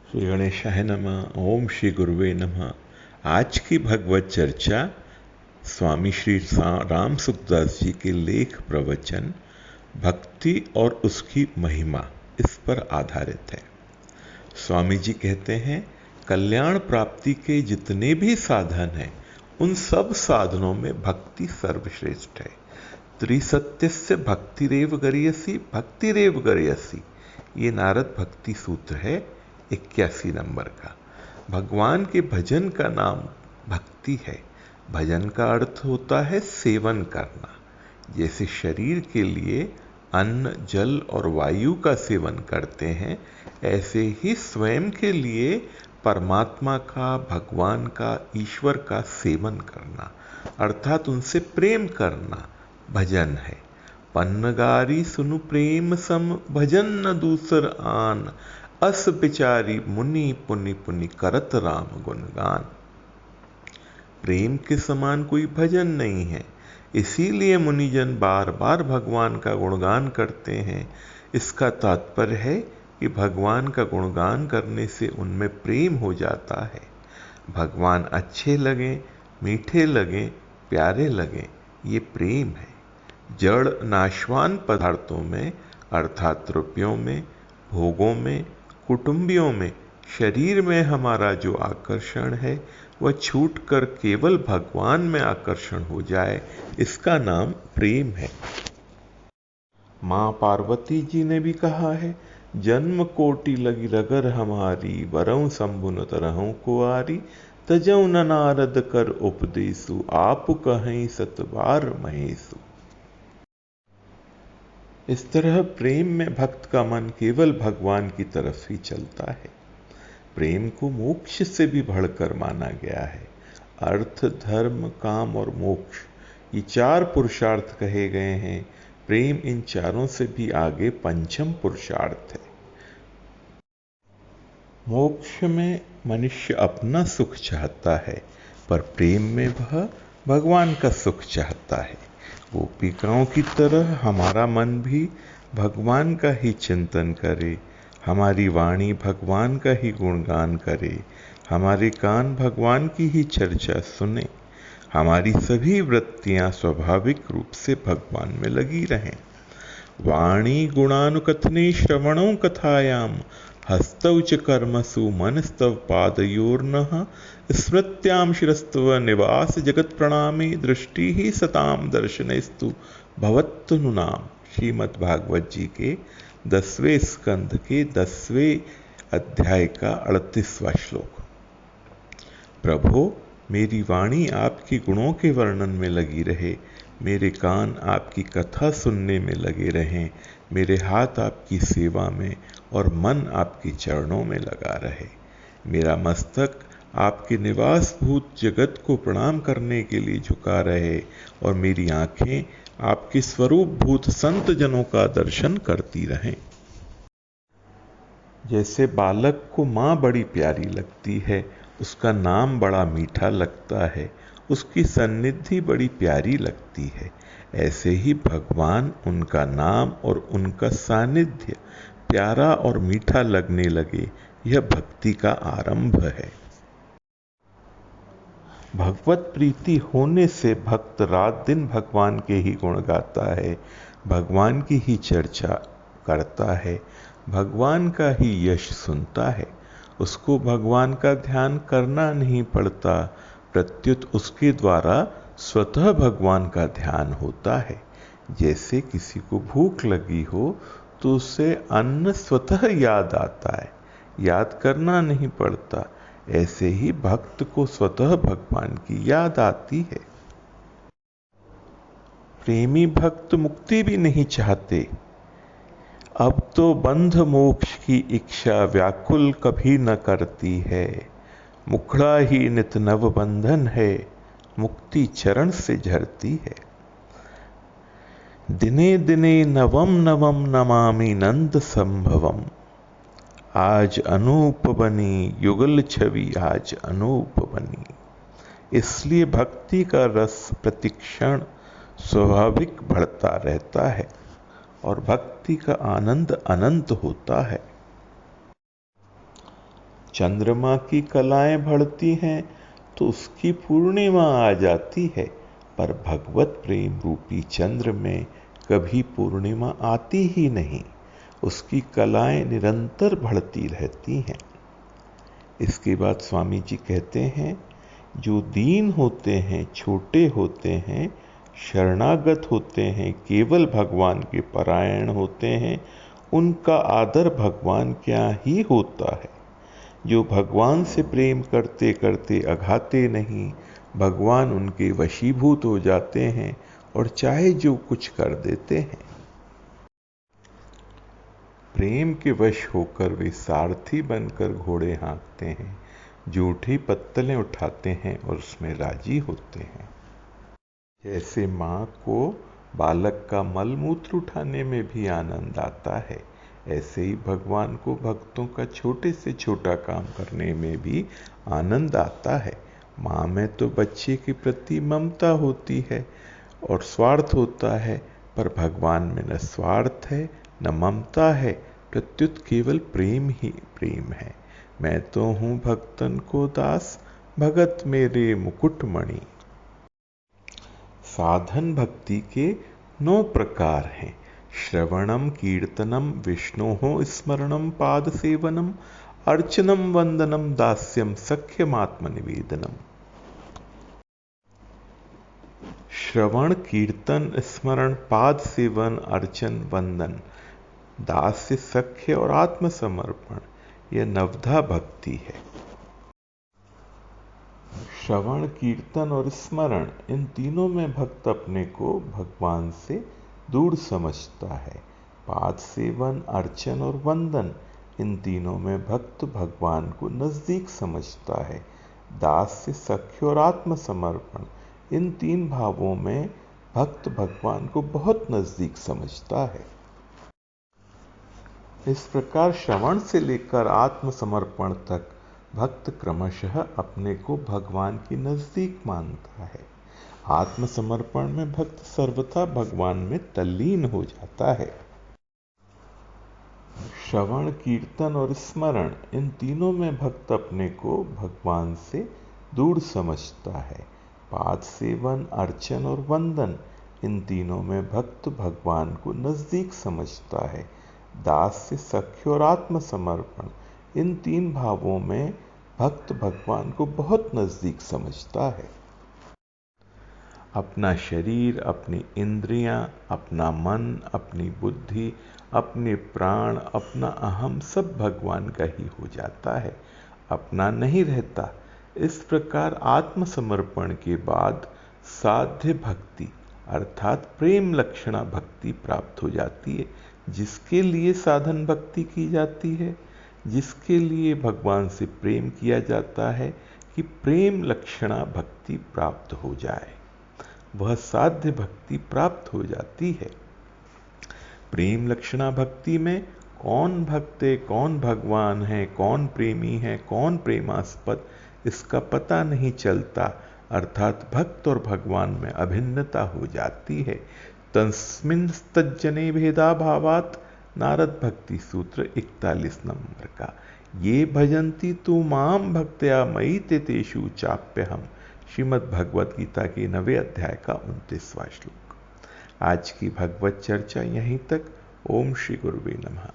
श्री गणेशाय नमः। ओम श्री गुरुवे नमः। आज की भगवत चर्चा स्वामी श्री राम सुखदास जी के लेख प्रवचन भक्ति और उसकी महिमा इस पर आधारित है। स्वामी जी कहते हैं, कल्याण प्राप्ति के जितने भी साधन हैं उन सब साधनों में भक्ति सर्वश्रेष्ठ है। त्रिसत्यस्य भक्तिरेव गरियसी भक्तिरेव गरियसी, ये नारद भक्ति सूत्र है 81 नंबर का। भगवान के भजन का नाम भक्ति है। भजन का अर्थ होता है सेवन करना। जैसे शरीर के लिए अन्न, जल और वायु का सेवन करते हैं, ऐसे ही स्वयं के लिए परमात्मा का, भगवान का, ईश्वर का सेवन करना अर्थात उनसे प्रेम करना भजन है। पन्नगारी सुनु प्रेम सम भजन न दूसर आन, अस बिचारी मुनि पुनि पुनि करत राम गुणगान। प्रेम के समान कोई भजन नहीं है, इसीलिए मुनिजन बार बार भगवान का गुणगान करते हैं। इसका तात्पर्य है कि भगवान का गुणगान करने से उनमें प्रेम हो जाता है। भगवान अच्छे लगें, मीठे लगें, प्यारे लगें, ये प्रेम है। जड़ नाशवान पदार्थों में अर्थात रुपयों में, भोगों में, कुटुंबियों में, शरीर में हमारा जो आकर्षण है वह छूटकर केवल भगवान में आकर्षण हो जाए, इसका नाम प्रेम है। मां पार्वती जी ने भी कहा है, जन्म कोटि लगी रगर हमारी, वरऊ शंभु न तरहु कुआरी, तजऊ न नारद कर उपदेसु, आप कहीं सतबार महेसु। इस तरह प्रेम में भक्त का मन केवल भगवान की तरफ ही चलता है। प्रेम को मोक्ष से भी बढ़कर माना गया है। अर्थ, धर्म, काम और मोक्ष, ये चार पुरुषार्थ कहे गए हैं। प्रेम इन चारों से भी आगे पंचम पुरुषार्थ है। मोक्ष में मनुष्य अपना सुख चाहता है, पर प्रेम में वह भगवान का सुख चाहता है। गोपिकाओं की तरह हमारा मन भी भगवान का ही चिंतन करे, हमारी वाणी भगवान का ही गुणगान करे, हमारे कान भगवान की ही चर्चा सुने, हमारी सभी वृत्तियां स्वाभाविक रूप से भगवान में लगी रहें। वाणी गुणानुकथने श्रवणों कथायाम, हस्तौ च कर्मसु मनस्तव पादयोर्नः, स्मृत्याम शिरस्तव निवास जगत प्रणामे, दृष्टि ही सताम दर्शनेस्तु भवत्तनु नाम। श्रीमद् भागवत जी के 10वें स्कंध के 10वें अध्याय का 38वां श्लोक। प्रभो, मेरी वाणी आपके गुणों के वर्णन में लगी रहे, मेरे कान आपकी कथा सुनने में लगे रहें, मेरे हाथ आपकी सेवा में और मन आपके चरणों में लगा रहे। मेरा मस्तक आपके निवास भूत जगत को प्रणाम करने के लिए झुका रहे और मेरी आंखें आपके स्वरूप भूत संत जनों का दर्शन करती रहें। जैसे बालक को माँ बड़ी प्यारी लगती है, उसका नाम बड़ा मीठा लगता है, उसकी सन्निधि बड़ी प्यारी लगती है, ऐसे ही भगवान, उनका नाम और उनका सानिध्य प्यारा और मीठा लगने लगे, यह भक्ति का आरंभ है। भगवत प्रीति होने से भक्त रात दिन भगवान के ही गुण गाता है, भगवान की ही चर्चा करता है, भगवान का ही यश सुनता है। उसको भगवान का ध्यान करना नहीं पड़ता, प्रत्युत उसके द्वारा स्वतः भगवान का ध्यान होता है। जैसे किसी को भूख लगी हो तो उसे अन्न स्वतः याद आता है, याद करना नहीं पड़ता। ऐसे ही भक्त को स्वतः भगवान की याद आती है। प्रेमी भक्त मुक्ति भी नहीं चाहते, अब तो बंध मोक्ष की इच्छा व्याकुल कभी न करती है। मुखड़ा ही नित नव बंधन है, मुक्ति चरण से झरती है। दिने दिने नवम नवम नमामि नंद संभवम, आज अनूप बनी युगल छवि आज अनूप बनी। इसलिए भक्ति का रस प्रतिक्षण स्वाभाविक बढ़ता रहता है और भक्ति का आनंद अनंत होता है। चंद्रमा की कलाएं बढ़ती हैं तो उसकी पूर्णिमा आ जाती है, पर भगवत प्रेम रूपी चंद्र में कभी पूर्णिमा आती ही नहीं, उसकी कलाएं निरंतर बढ़ती रहती हैं। इसके बाद स्वामी जी कहते हैं, जो दीन होते हैं, छोटे होते हैं, शरणागत होते हैं, केवल भगवान के परायण होते हैं, उनका आदर भगवान क्या ही होता है। जो भगवान से प्रेम करते करते अघाते नहीं, भगवान उनके वशीभूत हो जाते हैं और चाहे जो कुछ कर देते हैं। प्रेम के वश होकर वे सारथी बनकर घोड़े हाँकते हैं, जूठी पत्तलें उठाते हैं और उसमें राजी होते हैं। जैसे माँ को बालक का मल मूत्र उठाने में भी आनंद आता है, ऐसे ही भगवान को भक्तों का छोटे से छोटा काम करने में भी आनंद आता है। माँ में तो बच्चे के प्रति ममता होती है और स्वार्थ होता है, पर भगवान में न स्वार्थ है न ममता है, प्रत्युत केवल प्रेम ही प्रेम है। मैं तो हूँ भक्तन को दास, भगत मेरे मुकुटमणि। साधन भक्ति के 9 प्रकार हैं। श्रवणम कीर्तनम विष्णोः स्मरणम पाद सेवनम अर्चनम वंदनम दास्यम सख्यमात्मनिवेदनम। श्रवण, कीर्तन, स्मरण, पाद सेवन, अर्चन, वंदन, दास्य, सख्य और आत्मसमर्पण, यह नवधा भक्ति है। श्रवण, कीर्तन और स्मरण, इन तीनों में भक्त अपने को भगवान से दूर समझता है। पाद सेवन, अर्चन और वंदन, इन तीनों में भक्त भगवान को नजदीक समझता है। दास्य, सख्य और आत्मसमर्पण, इन 3 भावों में भक्त भगवान को बहुत नजदीक समझता है। इस प्रकार श्रवण से लेकर आत्मसमर्पण तक भक्त क्रमशः अपने को भगवान के नजदीक मानता है। आत्मसमर्पण में भक्त सर्वथा भगवान में तल्लीन हो जाता है। श्रवण, कीर्तन और स्मरण, इन तीनों में भक्त अपने को भगवान से दूर समझता है। पाद सेवन, अर्चन और वंदन, इन तीनों में भक्त भगवान को नजदीक समझता है। दास्य, सख्य और आत्मसमर्पण, इन 3 भावों में भक्त भगवान को बहुत नजदीक समझता है। अपना शरीर, अपनी इंद्रियां, अपना मन, अपनी बुद्धि, अपने प्राण, अपना अहम सब भगवान का ही हो जाता है, अपना नहीं रहता। इस प्रकार आत्मसमर्पण के बाद साध्य भक्ति अर्थात प्रेम लक्षणा भक्ति प्राप्त हो जाती है, जिसके लिए साधन भक्ति की जाती है, जिसके लिए भगवान से प्रेम किया जाता है कि प्रेम लक्षणा भक्ति प्राप्त हो जाए, वह साध्य भक्ति प्राप्त हो जाती है। प्रेम लक्षणा भक्ति में कौन भक्त है, कौन भगवान है, कौन प्रेमी है, कौन प्रेमास्पद, इसका पता नहीं चलता, अर्थात भक्त और भगवान में अभिन्नता हो जाती है। तस्मिन् तज्जने भेदा भावात, नारद भक्ति सूत्र 41 नंबर का। ये भजन्ति तु माम भक्त्या मयि ते तेषु चाप्यहम्, श्रीमद् भगवद गीता के 9वें अध्याय का 29वां श्लोक। आज की भगवत चर्चा यहीं तक। ओम श्री गुरुवे नमः।